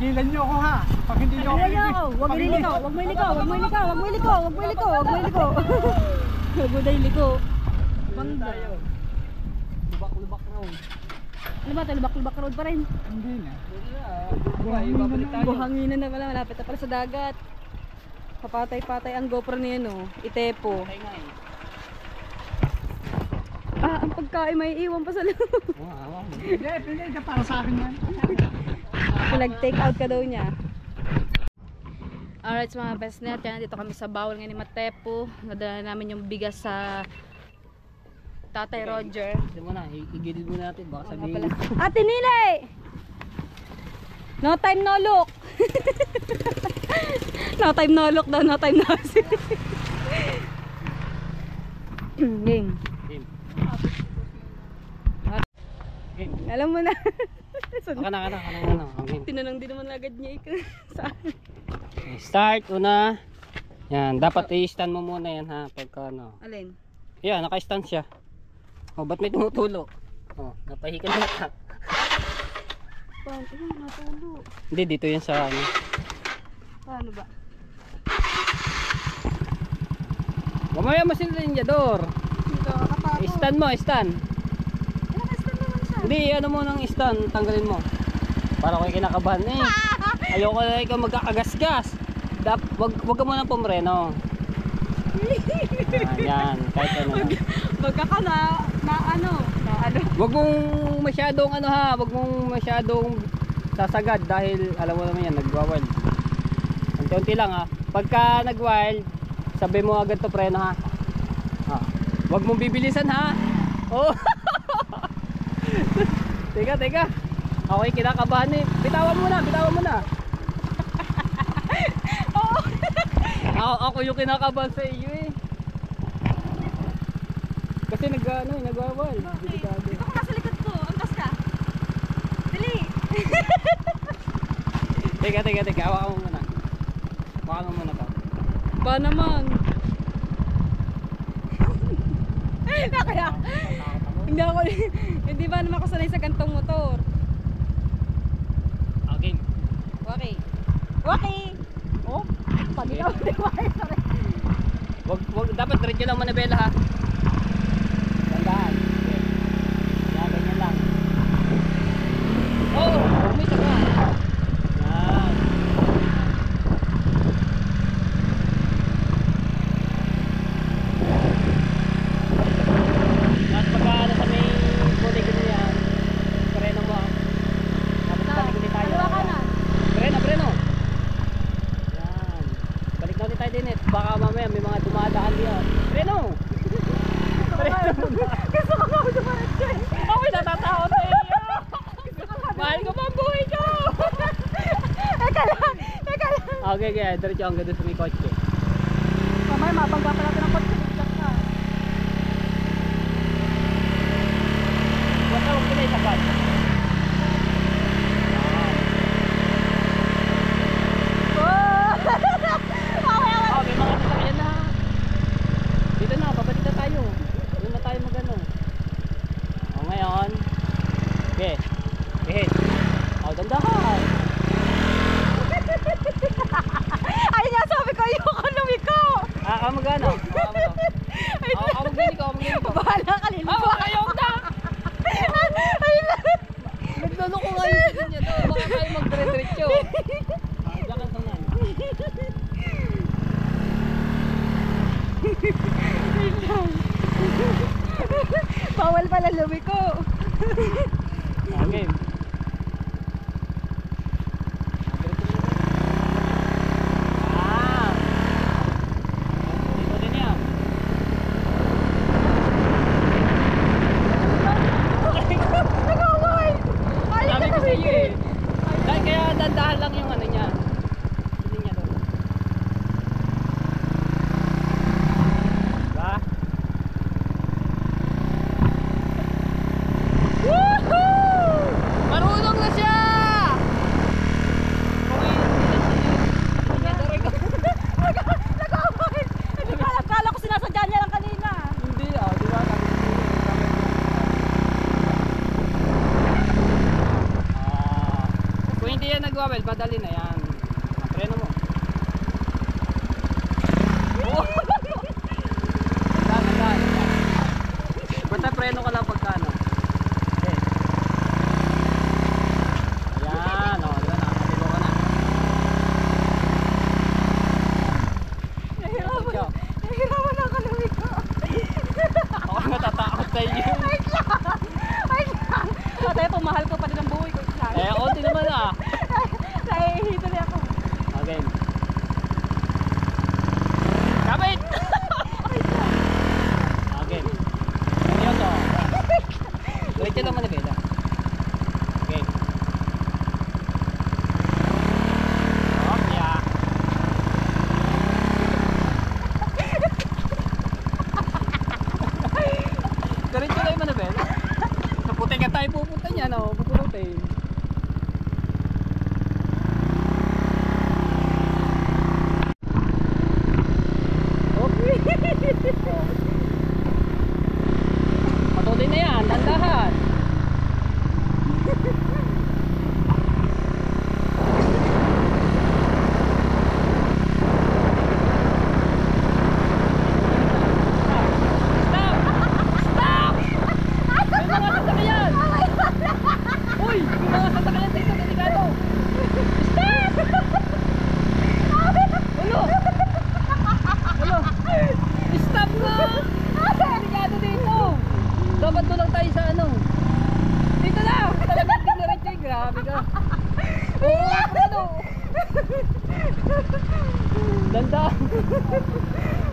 Tigilan niyo ako ha. Pag hindi niyo ako Huwag mo iliko, huwag mo iliko, huwag mo iliko, huwag mo iliko, huwag mo iliko, huwag mo iliko. Huwag mo na iliko. Bangda. Lubak-lubak road. Ano ba ito? Lubak-lubak road pa rin. Hindi na. Babalik tayo. Buhanginan na pala, malapit na pala sa dagat. Papatay-patay ang GoPro niya no, itepo. Tayo nga eh. Ang pagkain may iwan pa sa loob. Hindi, ito para sa akin yan. Nag-take out ka daw niya. Alright mga best net, yan dito kami sa bawal nga ni Matepo. Nadala namin yung bigas sa Tatay Roger. Ito mo na, igilid mo natin. Baka sabihin. Ate Nile! No time no look. No time no look daw, no time no see. Game. Game. Game. Alam mo na. Kana. Okay. Tinanong din naman agad niya sa akin. Start una. Yan, dapat i-stand mo muna yan ha pagka ano. Alin? Yan, naka-stand siya. Oh, ba't may tumutulo? Oh, napahikan na ka. Paano? Natulo. Hindi, dito yan sa ano. Paano ba? Mamaya mo sila yung jador. Dito, kapag. I-stand mo, stand. Naka-stand naman siya. Hindi, ano mo ng stand, tanggalin mo. Para ko kinakabahan eh. Ayoko na ikaw magkakagasgas. Wag ka muna pumreno. Yan, kahit ano. Magkaka na ano. Wag mong masyadong ano ha, wag mong masyadong sasagad dahil alam mo naman yan, nagwa-wild. Unti-unti lang ha. Pagka nag-wild, sabi mo agad to preno ha. Wag mong bibilisan ha. Oh. Teka. Okay, kinakabahan eh. Bitawan mo na. Ako yung kinakabahan sa iyo eh. Kasi nagwawal. Delikado. Dito ka sa likod ko. Ampas ka. Dali. Teka. Hawakan mo muna. Hawakan mo muna to. Ba naman. Kaya hindi ba naman ako sanay sa gantong motor. Okay. Okay. Oh, pag ikaw di ba? Wag dapat diretso lang manabela ha. Tandaan. Okay. Yan, ganyan lang. Oh, umisa ka. Yan. At pagka ano sa may kulay ko yan, preno mo. Tapos balik ulit tayo. Kaliwa kanan. Preno. Yan. Balik na ulit tayo din eh. Baka mamaya may mga dumadaan diyan. Preno. Gusto ko nga dumarat dyan. Ako'y natatakot sa iyo. Mahal ko pa ang buhay ko. Teka lang. Okay, diretso hanggang doon sa may kotse. Mamaya mabangga pa natin ang kotse. Biglang ka. Huwag pinay sa bag. Okay, mga sasakyan na. Dito na, babalik na tayo. Doon na tayo magano. O ngayon. Okay. Ahead. O, dandahan. Ayun nga sabi ko, ayoko lumiko. Magano? Magbili ko. Bahala ka, liliko. Ayaw na! Naglolo ko nga yung sa inyo to. Baka tayo magdire-diretso. Diyan ka sa nan. Bawal pala lumiko. Okay. Dito din yan. Sabi ko sa iyo eh. Kaya dandahan lang yung ano niya. Hindi niya doon. Diba? Woohoo! magpipreno ka lang pagka ano. Okay. Ayan, o, diba, nakakatilo ka na. Nahirapan ang kalawig ko. Ako nga tatakot sa iyo. Wait lang. Tayo, pumahal ko pa din ang buhay ko. Eh, konti naman ah. Nahihito na ako. Okay. Kapit! Okay. Seryoso. Diretso lang manibela. Okay. Okay. Diretso lang yung manibela. Puti ka tayo pupunta niya, no? Pupunutin. Patuloy na yan, dandahan. Stop! Stop! May mga sasakyan! Uy! May mga sasakyan dito, delikado! Stop! Ulo! Ulo! Stop na! Delikado dito! Dapat doon lang tayo sa ano. Dito na! Talagang tignarit kayo. Grabe ka. Oo, ano? Danda.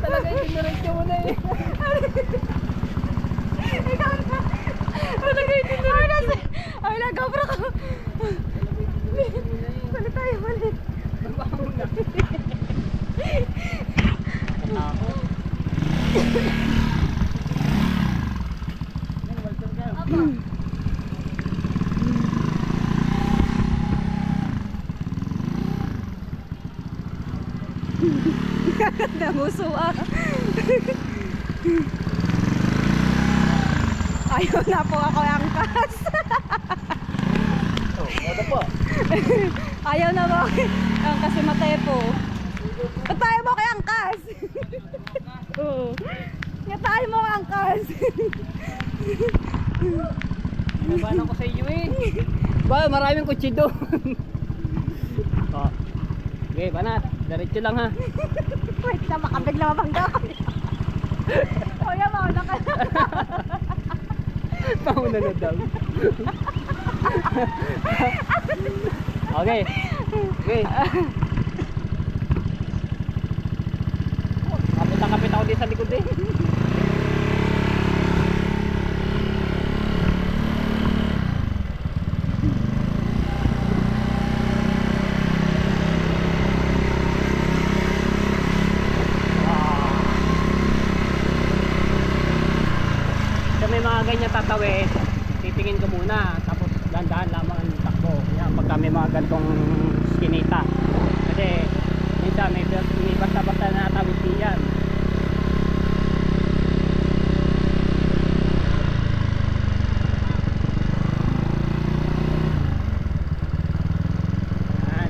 Talagang tignarit ka muna eh. Ikaw na. Talagang itinuloy. Ay na, gabra ka. Balik tayo, balik. Trabaho na. Katakot. Namuso ah. Ayaw na po ako angkas. Oh, ano po? Ayaw na ba angkas si Matepo? Ba't tayo mo kay angkas? Oo. Nga tayo mo kay angkas. Nabahan ako sa iyo eh. Ba, maraming kutsi doon. Oh. Okay, banat. Diretso lang ha. Wait na, makabigla mabangga ako. Kuya, mauna ka na. Mauna na daw. Okay. Okay. Kapit ako din sa likod eh. May mga ganyan tatawid, titingin ka muna tapos dahan-dahan lamang ang takbo. Yan, pagka may mga gantong skinita kasi minsan may basta-basta na natawid diyan. Yan.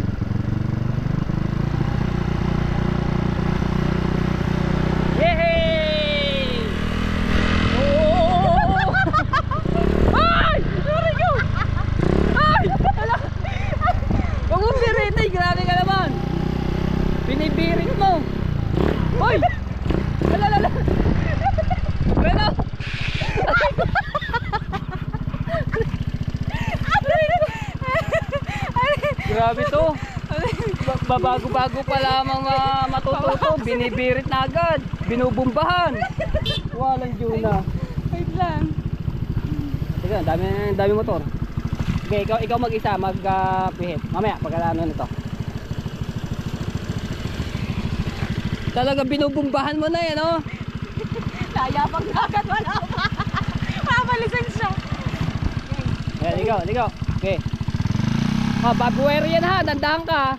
Yehey! Ay! Sorry ko! Ay! Huwag mong biritin, grabe ka naman! Binibirit mo! Hoy! Lalalala! Lala! Grabe to! Babago-bago pa lamang matututo, binibirit na agad, binubumbahan. Walang Juna. Wait lang. Teka, dami motor. Okay, ikaw mag-isa, mag-pihit. Mamaya, pagkalaano nito. Talaga binubumbahan mo na yan, oh. Nayabang na agad, wala pa. Mabalisan siya. Ayan, ligaw. Okay. Babuero yan ha, dandahan ka.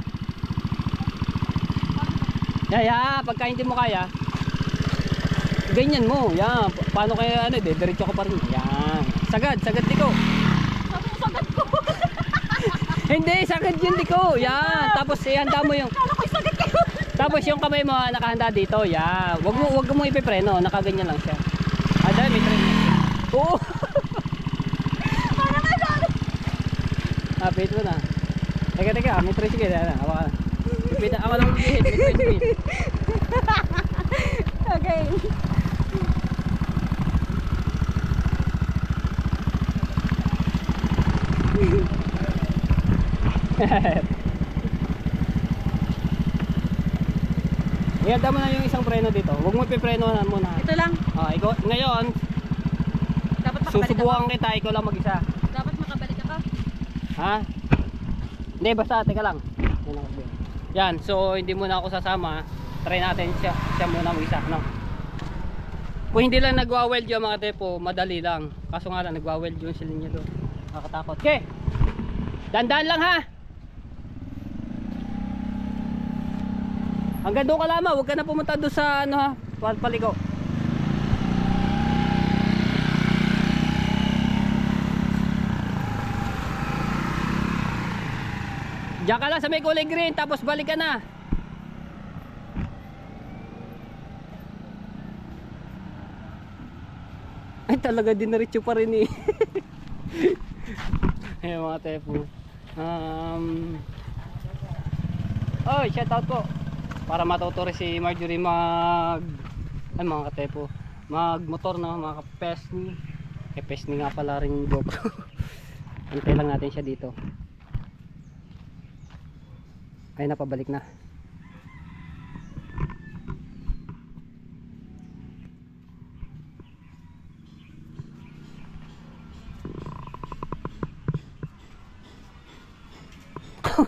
Pagka hindi mo kaya, ganyan mo. Yan, paano kaya diretso ka pa rin. Yan. Sagad liko. Sagad ko. Hindi, sagad yun liko. Yan, tapos ihanda mo yung Kala ko'y sagad kayo. tapos yung kamay mo nakahanda dito. Yan. Wag mo ipipreno, nakaganyan lang siya. Dahil may tren. Oo. Pit mo na. Teka, may tricycle. Awa ka. Awa lang mag-hit, may tricycle. Okay. Ihanda mo na yung isang preno dito. Huwag mo piprenohan muna. Ito lang. Ikaw, ngayon, Dapat makabalik ako. susubukan kita, ikaw lang mag-isa. Dapat makabalik ako. Ha? Hindi, basta, teka lang. Yan, so hindi muna ako sasama. Try natin siya muna mag-isa, no? Kung hindi lang nagwa-weld yung mga tepo, madali lang. Kaso nga lang, nagwa-weld yung silin niya doon. Nakakatakot. Okay! Dandan lang ha! Hanggang doon ka lamang, huwag ka na pumunta doon sa ano ha, paligo. Diyan ka lang sa may kulay green, tapos balik ka na. Ay talaga dinaritso pa rin eh. Ayan mga tepo. Oy, shout out po. Para matuto rin si Marjorie ay mga katepo, mag motor na mga kapesni. Pesni nga pala rin yung joke. Antay lang natin siya dito. Ay napabalik na.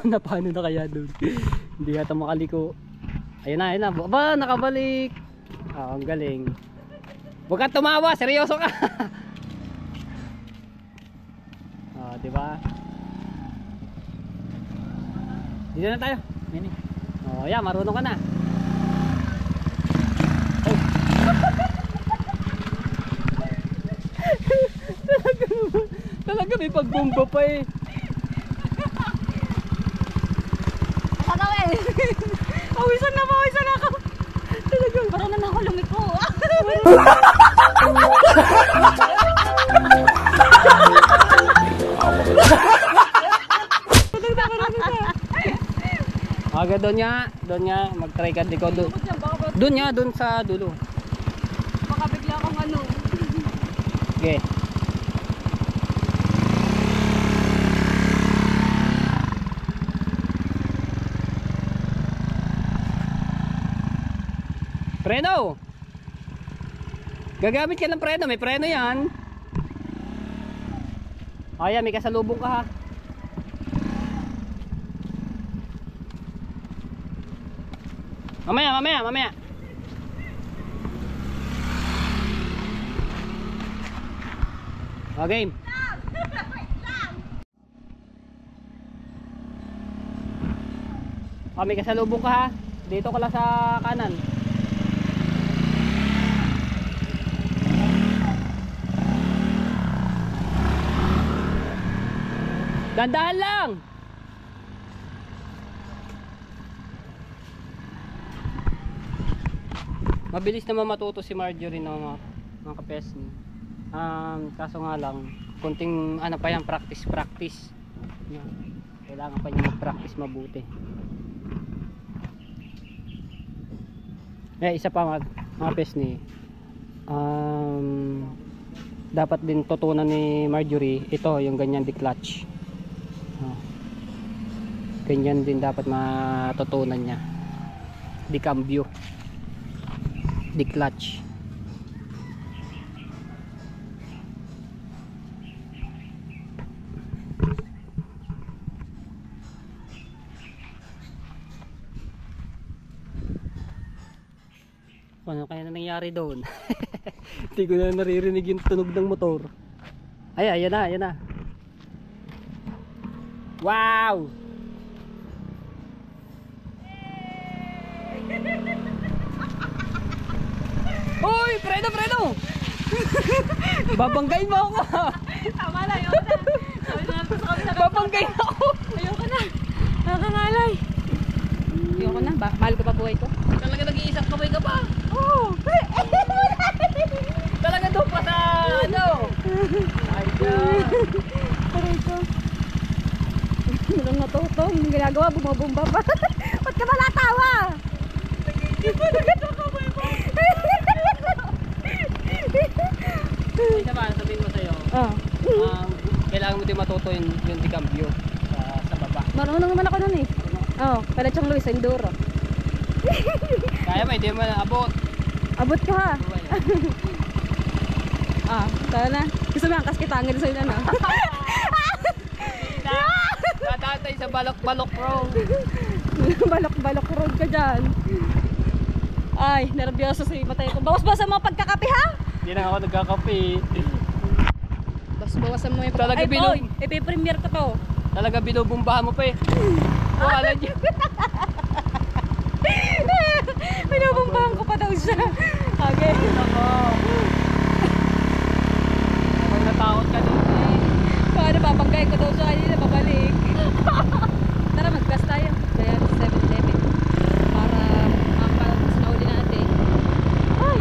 Napano na kaya doon? Hindi yata makaliko. Ayun na. Aba, nakabalik. Ang galing. Huwag kang tumawa, seryoso ka. Diba? Dito na tayo. Mini. Yeah, marunong ka na. Oh. Talaga may pagbomba pa eh. Kakawin! Pawisan na ako! Talagang parang na ako lumiko. Aga doon nga, mag-try ka dito doon. Doon sa dulo. Baka bigla akong ano. Okay. Preno. Gagamit ka ng preno, may preno 'yan. Ayan, may kasalubong ka ha. Mamaya. Okay. May kasalubong ka ha. Dito ka lang sa kanan. Dandahan lang. Mabilis naman matuto si Marjorie na mga kapesni. Kaso nga lang, konting ano pa yan, practice. Kailangan pa niya mag-practice mabuti. Isa pa mga pesni. Dapat din tutunan ni Marjorie ito, yung ganyan di-clutch. Ganyan din dapat matutunan niya. Di-cambio. Di-clutch. Ano kaya na nangyari doon? Hindi ko na naririnig yung tunog ng motor. Ayan na. Wow! Uy! Preno! Babanggain mo ako! Tama lang, ayoko na. Babanggain ako! Ayoko na. Nakakangalay. Ayoko na. Mahal ko pa buhay ko. Talaga nag-iisang kamay ka pa! Oo! Talaga doon pa sa ano? Ay, dyan. Aray ko. Anong natuto? Anong ginagawa? Bumabumba pa. Ba't ka ba natawa? Isa pa, sabihin ko sa'yo, Ah. kailangan mo din matuto yung dikambyo sa baba. Marunong naman ako nun eh. Oo, pala siyang Luis, sa Enduro. Kaya mo, hindi mo na abot. Abot ka ha. Ah, tayo na. Gusto mo ang kaskitangin sa'yo na no? Natatay sa balok-balok road. Balok-balok road ka dyan. Ay, nervyoso si Matay ko. Bawas-bawasan mo ang pagkakape ha? Hindi na ako nagkakape. Bawas-bawasan mo yung Talaga pagkakape. bilog. Ay, boy, ipipremiere ka to. Talaga binubumbahan mo pa eh. Oh, alam niyo. Binubumbahan ko pa daw siya. Okay. Ako. Kapag natakot ka din eh. Paano babanggayin ko daw siya kanina, babalik. Tara, mag-gas tayo. Kaya 7-Eleven. Para makapalat sa nauli natin. Ay!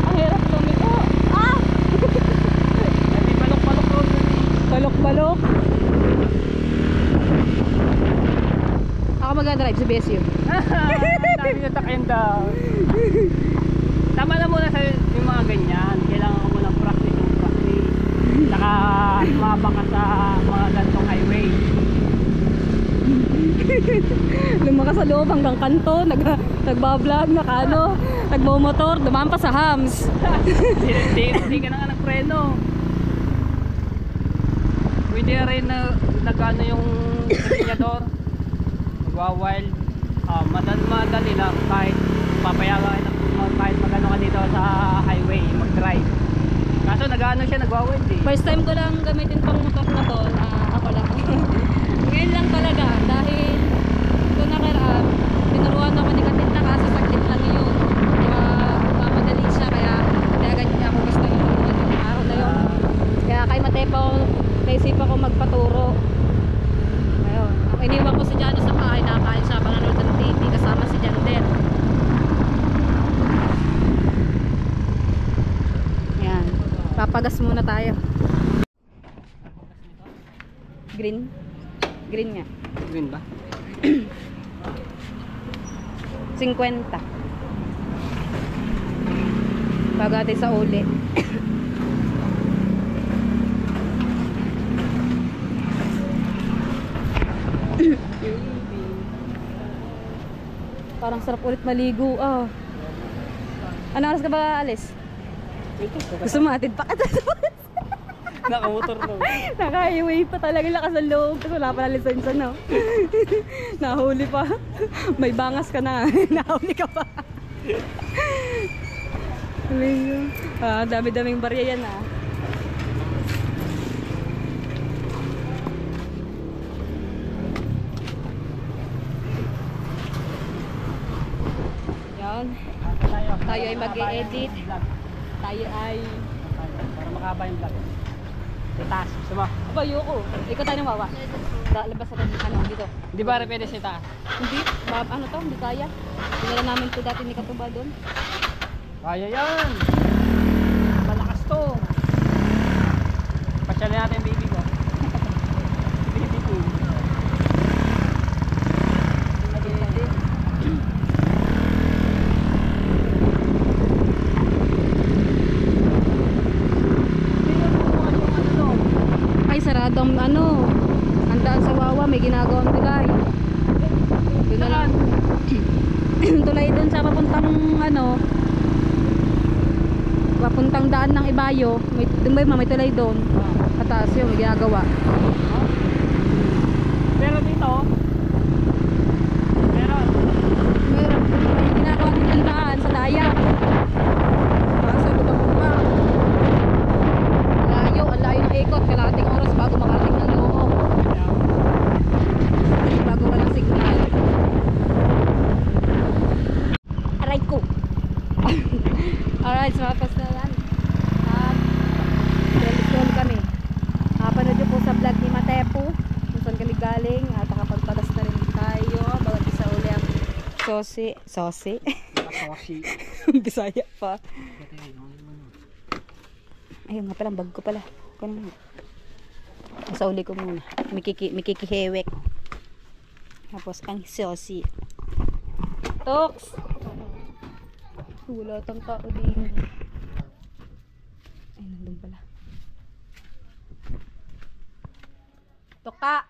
Ang hirap lumiko. Ah! Ay, may balok-balok road yun eh. Balok-balok. Ako mag-drive sa BSU. Dami na takenda. Tama na muna sa yung mga ganyan. Kailangan ko muna practice. Saka mababa ka sa mga gantong highway. Lumakas sa loob hanggang kanto, nagbablog, nagmomotor, dumaan pa sa hams. Hindi ka na nga nagpreno. Pwede rin na nagano yung linyador. Nagwa-wild. Madali lang kahit papayagan kahit magano ka dito sa highway, mag-drive. Kaso nagano siya, nagwa-wild eh. First time ko lang gamitin pang motor na to, ako lang. Ngayon lang talaga, dahil ito nakaraan, tinuruan ako ni Katinda kaso saglit lang yun. Mamadali siya, kaya ganyan ako gusto yung araw na yun. Kaya kay Matepo, naisipan ko magpaturo. Ayun. Iniwan ko si Jano sa bahay, nakakain siya, panganood ng TV, kasama si Jander. Yan. Papagas muna tayo. Green? Green nga. Green ba? 50. Pagati sa uli. Parang sarap ulit maligo. Oh. Ano oras ka ba alis? Gusto mo atid pa kita. Nakamotor daw. Naka-highway pa talaga, lakas ng loob. Kasi wala pa na lisensya, no? Nahuli pa. May bangas ka na. Nahuli ka pa. Dami-daming barya yan, ah. Yan. Tayo ay mag-e-edit. Tayo ay... Para makaba yung vlog. Sa taas. Gusto mo? Aba, ayoko. Ikaw tayo nang wawa. Labas sa ano, dito. Hindi ba rin pwede sa taas? Hindi. Ano to? Hindi kaya. Pinala namin to dati ni Katuba doon. Kaya yan! Malakas to! Pasyalin natin yung baby ko. Baby ko. Ay, saradong ano. Handaan sa Wawa, may ginagawang tulay. Doon na lang. Tulay doon sa papuntang ano. Papuntang daan ng Ibayo. May tulay doon. Pataas yun, may ginagawa. Pero dito, meron. Meron. May ginagawa din ang daan sa daya. Sa baba. Ang layo ng ikot. Kalating oras bago makarating ng loob. Bago ka ng signal. Aray ko. Alright, so mapos na yan. Scroll kami. Panood nyo po sa vlog ni Matepo kung saan kami galing at nakapagpagas na rin tayo. Bawat isa uli ang sosi. Sosi. Bisaya pa. Ayun nga pala, bag ko pala. Kunin mo. Sa uli ko muna. Mikikihewek. Tapos ang saucy. Toks! Wala tang tao din. Ay, nandun pala. Toka!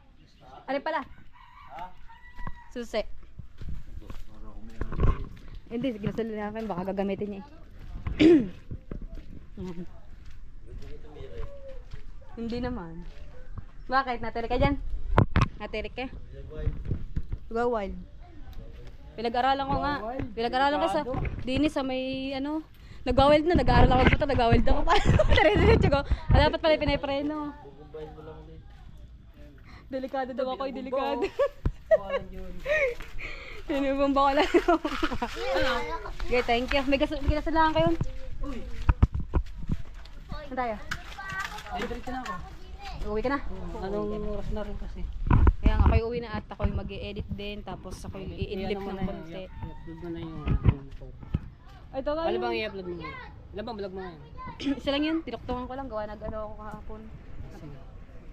Ano pala? Susi. Hindi, ginasali na akin. Baka gagamitin niya eh. Yan. Hindi naman. Bakit? Natirik ka dyan? Natirik ka? Go wild. Pinag-aralan ko nga. Pinag-aralan ko sa dinis sa may ano. Nag-wild na. Nag-aaral ako dito. Nag-wild ako pa. Narinig ko. Dapat pala pinapreno. Delikado daw ako. Delikado. Sinubong ko lang. Okay, thank you. May kinasalahan kayo? Saan tayo? Diretso na ako. Uwi ka na? Anong oras na rin kasi? Kaya nga, ako'y uwi na at ako'y mag-i-edit din. Tapos ako'y i-inlip ng konti. I-upload mo na yung Ay, ito nga ano yun. bang i-upload mo? Ilan bang vlog mo ngayon? Isa lang yun. Tinuktungan ko lang. Gawa nag-ano ako kahapon.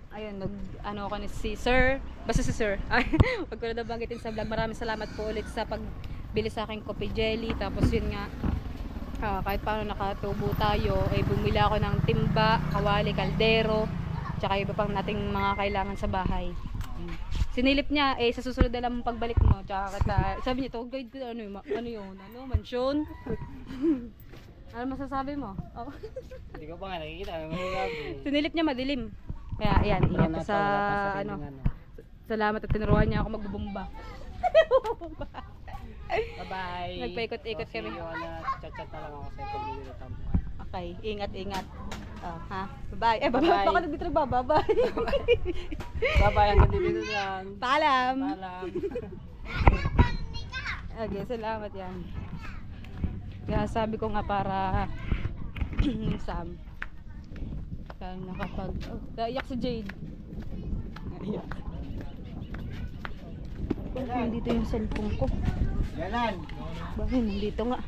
Ayun, nag-ano ako ni si Sir. Basta si Sir. Ay, wag ko na nabanggitin sa vlog. Maraming salamat po ulit sa pagbili sa aking coffee jelly. Tapos yun nga, kahit paano nakatubo tayo, eh bumili ako ng timba, kawali, kaldero, tsaka iba pang nating mga kailangan sa bahay. Sinilip niya, eh sa susunod na lang pagbalik mo, tsaka sabi niya, to guide ko, ano yun, mansyon? Ano masasabi mo? Oh. Hindi ko pa nga nakikita. Mahirap eh. Sinilip niya madilim. Kaya ayan, ingat ka sa ano. Salamat at tinuruan niya ako magbubumba. Bye-bye. Nagpaikot-ikot kami. Chat-chat na lang ako sa pagbili ng tampuan. Okay, ingat-ingat. Ha? Bye-bye. Eh, bye-bye. Bye-bye. Baka nandito na ba? Bye-bye. Bye-bye. Hanggang dito lang. Paalam. Paalam. Okay, salamat yan. Kaya sabi ko nga para Sam. Kaya nakapag... Oh, naiyak si Jade. Naiyak. Nandito yung cellphone ko. Bakit? Nandito nga.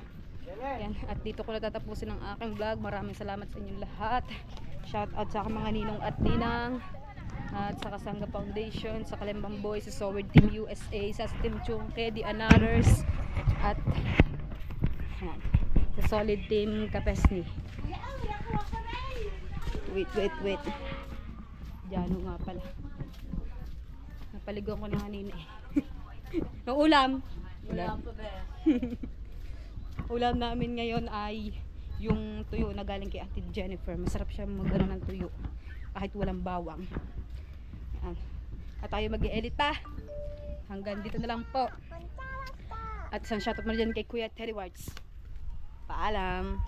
Yan. At dito ko natatapusin ang aking vlog. Maraming salamat sa inyong lahat. Shout out sa mga ninong at ninang. At sa Kasanga Foundation, sa Kalembang Boys, sa Soward Team USA, sa Team Chungke, The Another's, at sa Solid Team Kapesni. Wait. Diyan nga pala. Napaligaw ko na kanina eh. Yung ulam. Ulam namin ngayon ay yung tuyo na galing kay Ate Jennifer. Masarap siya mag-ano ng tuyo kahit walang bawang. Yan. At tayo mag-i-edit pa. Hanggang dito na lang po. At isang shoutout mo dyan kay Kuya Terry Whites. Paalam.